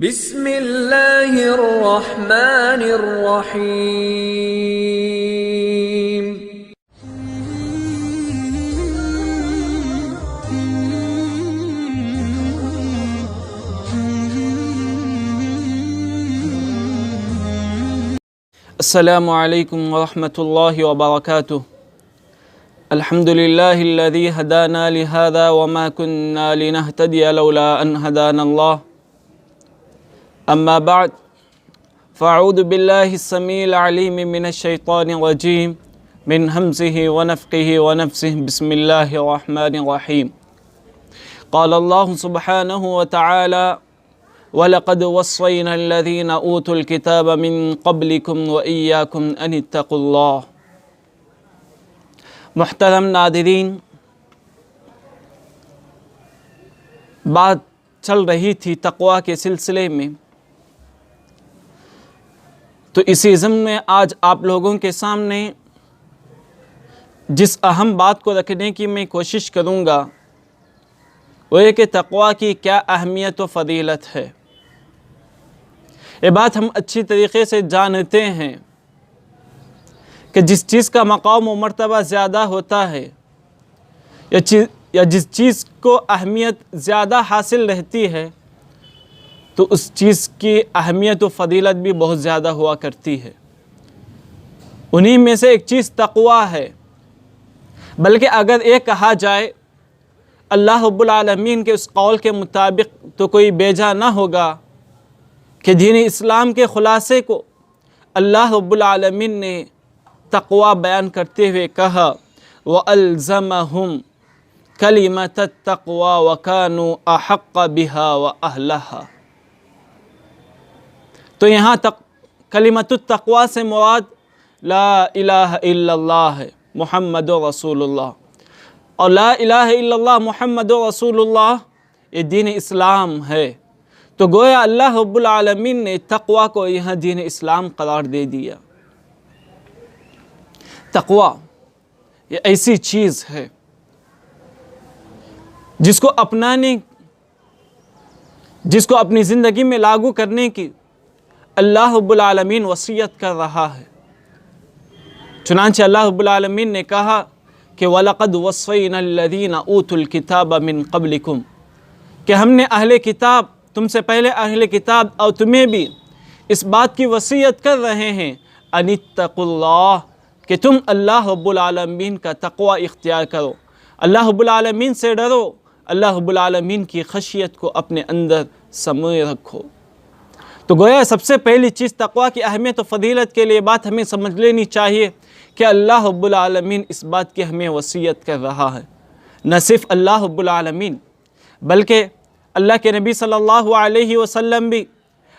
بسم اللہ الرحمن الرحیم۔ السلام علیکم ورحمۃ اللہ وبرکاتہ۔ الحمد للہ الذی ہدانا لہذا وما كنا لنہتدی لولا ان ہدانا اللہ، اما بعد فاعوذ باللہ السمیع العلیم من الشیطان الرجیم من ہمزہ ونفخہ ونفثہ، بسم اللہ الرحمن الرحیم۔ قال اللہ سبحانہ وتعالی وَلَقَدْ وَصَّيْنَا الَّذِينَ أُوتُوا الْكِتَابَ مِن قَبْلِكُمْ وَإِيَّاكُمْ أَنِ اتَّقُوا اللَّهَ۔ محترم ناظرین، بات چل رہی تھی تقویٰ کے سلسلے میں، تو اسی ضمن میں آج آپ لوگوں کے سامنے جس اہم بات کو رکھنے کی میں کوشش کروں گا وہ یہ کہ تقویٰ کی کیا اہمیت و فضیلت ہے۔ یہ بات ہم اچھی طریقے سے جانتے ہیں کہ جس چیز کا مقام و مرتبہ زیادہ ہوتا ہے یا جس چیز کو اہمیت زیادہ حاصل رہتی ہے تو اس چیز کی اہمیت و فضیلت بھی بہت زیادہ ہوا کرتی ہے۔ انہی میں سے ایک چیز تقویٰ ہے، بلکہ اگر یہ کہا جائے اللہ رب العالمین کے اس قول کے مطابق تو کوئی بیجا نہ ہوگا کہ دین اسلام کے خلاصے کو اللہ رب العالمین نے تقویٰ بیان کرتے ہوئے کہا وَأَلْزَمَهُمْ كَلِمَةَ التَّقْوَى وَكَانُوا أَحَقَّ بِهَا وَأَهْلَهَا۔ تو یہاں کلمۃ التقویٰ سے مراد لا الہ الا اللہ ہے، محمد رسول اللہ، اور لا الہ الا اللہ محمد رسول اللہ یہ دین اسلام ہے۔ تو گویا اللہ رب العالمین نے تقویٰ کو یہاں دین اسلام قرار دے دیا۔ تقویٰ یہ ایسی چیز ہے جس کو اپنی زندگی میں لاگو کرنے کی اللہ رب العالمین وصیت کر رہا ہے۔ چنانچہ اللہ رب العالمین نے کہا کہ وَلَقَدْ وَصَّيْنَا الَّذِينَ أُوتُوا الْكِتَابَ مِن قَبْلِكُمْ، کہ ہم نے اہل کتاب، تم سے پہلے اہل کتاب اور تمہیں بھی اس بات کی وصیت کر رہے ہیں أَنِ اتَّقُوا اللَّهَ، کہ تم اللہ رب العالمین کا تقوی اختیار کرو، اللہ رب العالمین سے ڈرو، اللہ رب العالمین کی خشیت کو اپنے اندر سموئے رکھو۔ تو گویا سب سے پہلی چیز تقوی کی اہمیت و فضیلت کے لیے بات ہمیں سمجھ لینی چاہیے کہ اللہ رب العالمین اس بات کی ہمیں وصیت کر رہا ہے۔ نہ صرف اللہ رب العالمین بلکہ اللہ کے نبی صلی اللہ علیہ وسلم بھی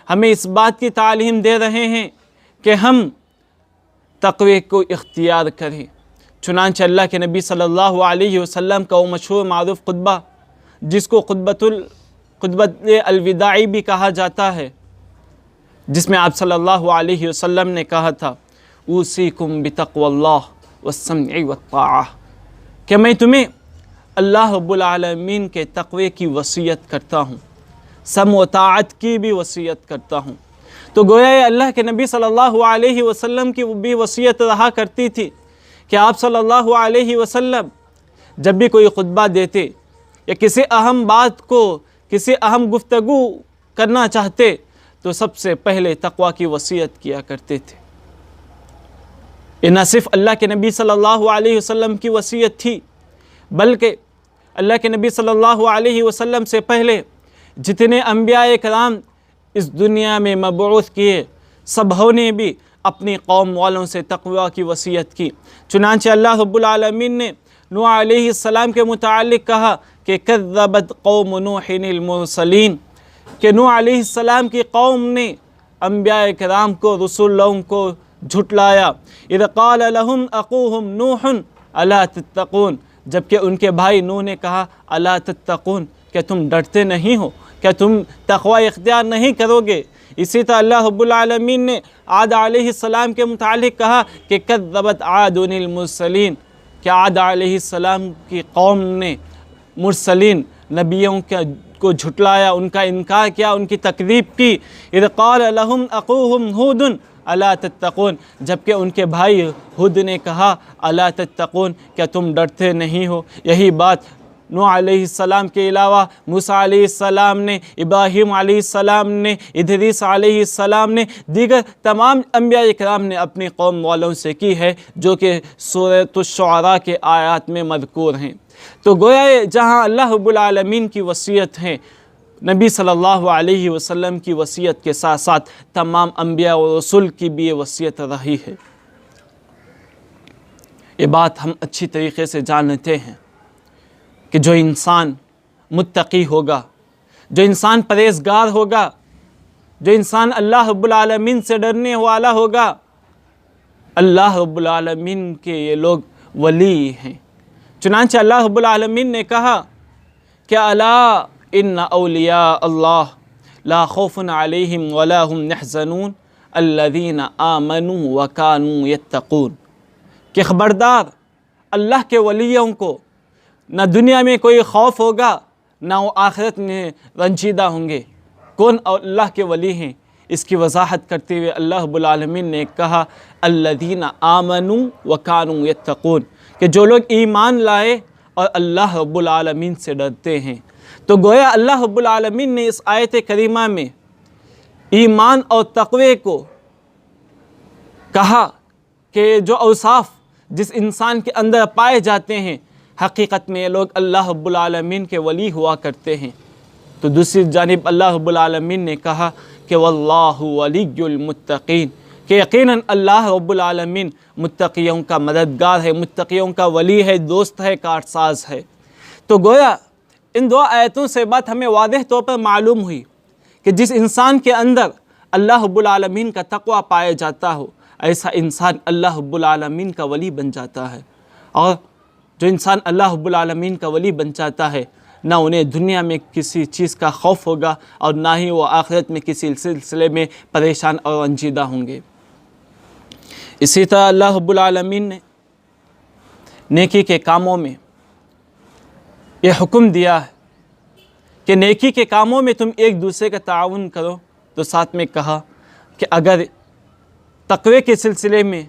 ہمیں اس بات کی تعلیم دے رہے ہیں کہ ہم تقوی کو اختیار کریں۔ چنانچہ اللہ کے نبی صلی اللہ علیہ وسلم کا وہ مشہور معروف خطبہ جس کو خطبۃ الوداعی بھی کہا جاتا ہے، جس میں آپ صلی اللہ علیہ وسلم نے کہا تھا اوصیکم بتقوی اللہ والسمع والطاعہ، کہ میں تمہیں اللہ رب العالمین کے تقوی کی وصیت کرتا ہوں، سمع و طاعت کی بھی وصیت کرتا ہوں۔ تو گویا یہ اللہ کے نبی صلی اللہ علیہ وسلم کی بھی وصیت رہا کرتی تھی کہ آپ صلی اللہ علیہ وسلم جب بھی کوئی خطبہ دیتے یا کسی اہم بات کو، کسی اہم گفتگو کرنا چاہتے تو سب سے پہلے تقوی کی وصیت کیا کرتے تھے۔ یہ نہ صرف اللہ کے نبی صلی اللہ علیہ وسلم کی وصیت تھی بلکہ اللہ کے نبی صلی اللہ علیہ وسلم سے پہلے جتنے انبیاء کرام اس دنیا میں مبعوث کیے سبھوں نے بھی اپنی قوم والوں سے تقوی کی وصیت کی۔ چنانچہ اللہ رب العالمین نے نوح علیہ السلام کے متعلق کہا کہ کذبت قوم نوح المرسلین، کہ نوح علیہ السلام کی قوم نے انبیاء کرام کو، رسولوں کو جھٹلایا۔ اذ قال لهم اخوهم نوح الا تتقون، جبکہ ان کے بھائی نوح نے کہا الا تتقون، کہ تم ڈرتے نہیں ہو، کہ تم تقوی اختیار نہیں کرو گے۔ اسی طرح اللہ رب العالمین نے عاد علیہ السلام کے متعلق کہا کہ کذبت عاد المرسلین، کہ عاد علیہ السلام کی قوم نے مرسلین نبیوں کو جھٹلایا، ان کا انکار کیا، ان کی تکذیب کی. اذ قال لهم اخوهم ہود الا تتقون، جبکہ ان کے بھائی ہود نے کہا الا تتقون، کیا تم ڈرتے نہیں ہو. یہی بات نوح علیہ السلام کے علاوہ موسیٰ علیہ السلام نے، ابراہیم علیہ السلام نے، ادریس علیہ السلام نے، دیگر تمام انبیاء اکرام نے اپنی قوم والوں سے کی ہے، جو کہ سورۃ الشعراء کے آیات میں مذکور ہیں. تو گویا جہاں اللہ رب العالمین کی وصیت ہے، نبی صلی اللہ علیہ وسلم کی وصیت کے ساتھ ساتھ تمام انبیاء و رسول کی بھی یہ وصیت رہی ہے. یہ بات ہم اچھی طریقے سے جانتے ہیں کہ جو انسان متقی ہوگا، جو انسان پرہیزگار ہوگا، جو انسان اللہ رب العالمین سے ڈرنے والا ہوگا، اللہ رب العالمین کے یہ لوگ ولی ہیں. چنانچہ اللہ رب العالمین نے کہا کہ الا ان اولیاء اللہ لا خوف علیہم ولا هم يحزنون الذین آمنوا وکانوا یتقون، کہ خبردار اللہ کے ولیوں کو نہ دنیا میں کوئی خوف ہوگا، نہ وہ آخرت میں رنجیدہ ہوں گے. کون اللہ کے ولی ہیں؟ اس کی وضاحت کرتے ہوئے اللہ رب العالمین نے کہا الذین آمنوا وکانوا یتقون، کہ جو لوگ ایمان لائے اور اللہ رب العالمین سے ڈرتے ہیں. تو گویا اللہ رب العالمین نے اس آیت کریمہ میں ایمان اور تقوی کو کہا کہ جو اوصاف جس انسان کے اندر پائے جاتے ہیں، حقیقت میں یہ لوگ اللہ رب العالمین کے ولی ہوا کرتے ہیں. تو دوسری جانب اللہ رب العالمین نے کہا کہ واللہ ولی المتقین، کہ یقیناً اللہ رب العالمین متقیوں کا مددگار ہے، متقیوں کا ولی ہے، دوست ہے، کارساز ہے. تو گویا ان دو آیتوں سے بات ہمیں واضح طور پر معلوم ہوئی کہ جس انسان کے اندر اللہ رب العالمین کا تقوی پایا جاتا ہو، ایسا انسان اللہ رب العالمین کا ولی بن جاتا ہے. اور جو انسان اللہ رب العالمین کا ولی بن جاتا ہے، نہ انہیں دنیا میں کسی چیز کا خوف ہوگا اور نہ ہی وہ آخرت میں کسی سلسلے میں پریشان اور رنجیدہ ہوں گے. اسی طرح اللہ رب العالمین نے نیکی کے کاموں میں یہ حکم دیا ہے کہ نیکی کے کاموں میں تم ایک دوسرے کا تعاون کرو. تو ساتھ میں کہا کہ اگر تقوی کے سلسلے میں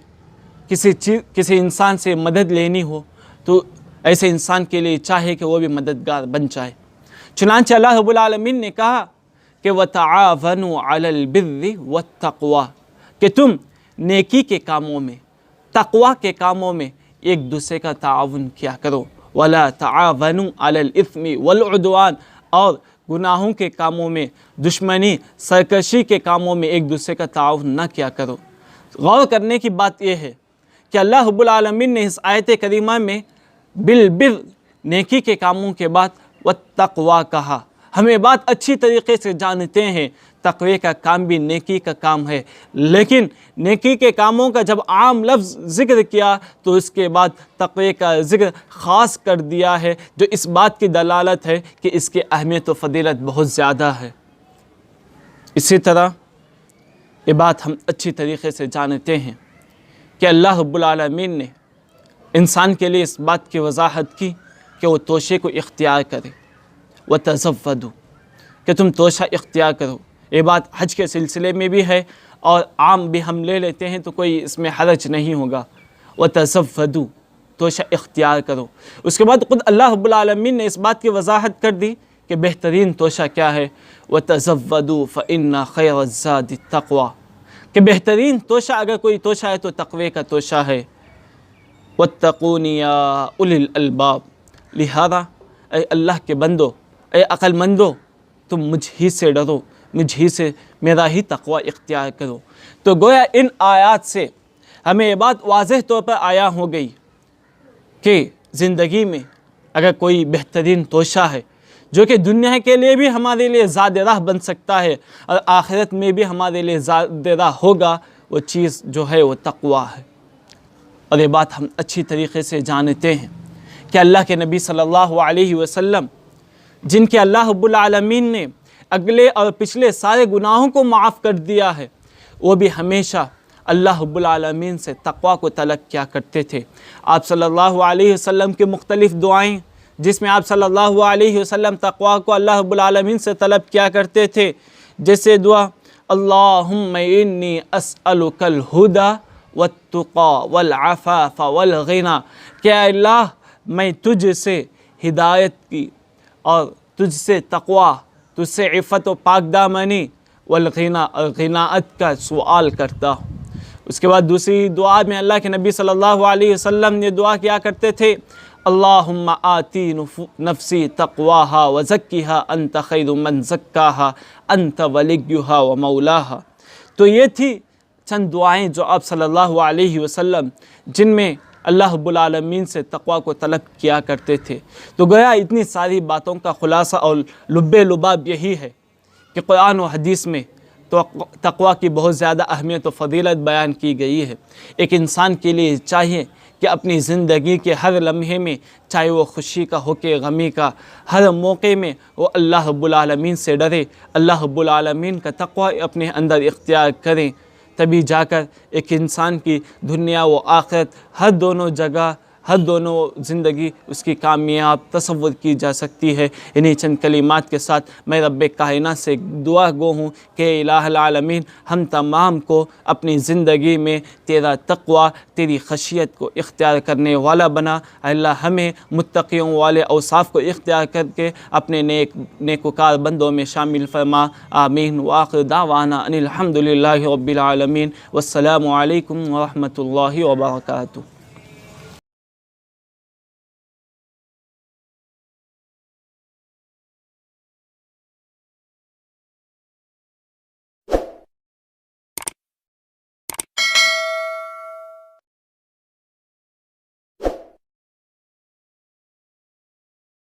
کسی انسان سے مدد لینی ہو تو ایسے انسان کے لیے چاہے کہ وہ بھی مددگار بن جائے. چنانچہ اللہ رب العالمین نے کہا کہ وَتَعَاوَنُوا عَلَى الْبِرِّ وَالتَّقْوَى، کہ تم نیکی کے کاموں میں، تقوی کے کاموں میں ایک دوسرے کا تعاون کیا کرو. وَلَا تَعَاوَنُوا عَلَى الْإِثْمِ وَالْعُدْوَانِ، اور گناہوں کے کاموں میں، دشمنی، سرکشی کے کاموں میں ایک دوسرے کا تعاون نہ کیا کرو. غور کرنے کی بات یہ ہے کہ اللہ رب العالمین نے اس آیت کریمہ میں بالبر، نیکی کے کاموں کے بعد والتقوی کہا. ہمیں بات اچھی طریقے سے جانتے ہیں تقوی کا کام بھی نیکی کا کام ہے، لیکن نیکی کے کاموں کا جب عام لفظ ذکر کیا تو اس کے بعد تقوی کا ذکر خاص کر دیا ہے، جو اس بات کی دلالت ہے کہ اس کی اہمیت و فضیلت بہت زیادہ ہے. اسی طرح یہ بات ہم اچھی طریقے سے جانتے ہیں کہ اللہ رب العالمین نے انسان کے لیے اس بات کی وضاحت کی کہ وہ توشے کو اختیار کرے. وَتَزَوَّدُوا، کہ تم توشہ اختیار کرو. یہ بات حج کے سلسلے میں بھی ہے اور عام بھی ہم لے لیتے ہیں تو کوئی اس میں حرج نہیں ہوگا. وَتَزَوَّدُوا، توشہ اختیار کرو. اس کے بعد خود اللہ رب العالمین نے اس بات کی وضاحت کر دی کہ بہترین توشہ کیا ہے. وَتَزَوَّدُوا فَإِنَّ خَيْرَ الزَّادِ التَّقْوَى، کہ بہترین توشہ اگر کوئی توشہ ہے تو تقوی کا توشہ ہے. وَاتَّقُونِ يَا أُولِي الْأَلْبَابِ، لہذا اے اللہ کے بندو، اے عقل مندو، تم مجھ ہی سے ڈرو، مجھ ہی سے میرا ہی تقوی اختیار کرو. تو گویا ان آیات سے ہمیں یہ بات واضح طور پر آیا ہو گئی کہ زندگی میں اگر کوئی بہترین توشہ ہے جو کہ دنیا کے لیے بھی ہمارے لیے زاد راہ بن سکتا ہے اور آخرت میں بھی ہمارے لیے زاد راہ ہوگا، وہ چیز جو ہے وہ تقوی ہے. اور یہ بات ہم اچھی طریقے سے جانتے ہیں کہ اللہ کے نبی صلی اللہ علیہ وسلم، جن کے اللہ رب العالمین نے اگلے اور پچھلے سارے گناہوں کو معاف کر دیا ہے، وہ بھی ہمیشہ اللہ رب العالمین سے تقوی کو طلب کیا کرتے تھے. آپ صلی اللہ علیہ وسلم کی مختلف دعائیں جس میں آپ صلی اللہ علیہ وسلم تقوی کو اللہ رب العالمین سے طلب کیا کرتے تھے، جیسے دعا اللہم انی اسألک الہدی والتقی والعفاف والغنی، کہ اے اللہ میں تجھ سے ہدایت کی اور تجھ سے تقوی، تجھ سے عفت و پاک دامنی والغنی اور غناءت کا سوال کرتا ہوں۔ اس کے بعد دوسری دعا میں اللہ کے نبی صلی اللہ علیہ وسلم یہ دعا کیا کرتے تھے، اللہم آتی نفسی تقواہا وزکیہا انت خیر من زکاہا انت ولیہا ومولاہا۔ تو یہ تھی چند دعائیں جو آپ صلی اللہ علیہ وسلم جن میں اللہ رب العالمین سے تقوی کو طلب کیا کرتے تھے۔ تو گویا اتنی ساری باتوں کا خلاصہ اور لب لباب یہی ہے کہ قرآن و حدیث میں تو تقوی کی بہت زیادہ اہمیت و فضیلت بیان کی گئی ہے۔ ایک انسان کے لیے چاہیے کہ اپنی زندگی کے ہر لمحے میں، چاہے وہ خوشی کا ہو کہ غمی کا، ہر موقع میں وہ اللہ رب العالمین سے ڈرے، اللہ رب العالمین کا تقوی اپنے اندر اختیار کریں، تبھی جا کر ایک انسان کی دنیا و آخرت ہر دونوں جگہ، ہر دونوں زندگی اس کی کامیاب تصور کی جا سکتی ہے۔ انہی چند کلمات کے ساتھ میں رب کائنات سے دعا گو ہوں کہ الہ العالمین ہم تمام کو اپنی زندگی میں تیرا تقوی، تیری خشیت کو اختیار کرنے والا بنا۔ اللہ ہمیں متقیوں والے اوصاف کو اختیار کر کے اپنے نیکوکار بندوں میں شامل فرما۔ آمین۔ وآخر دعوانا ان الحمد للہ رب العالمین، والسلام علیکم ورحمۃ اللہ وبرکاتہ۔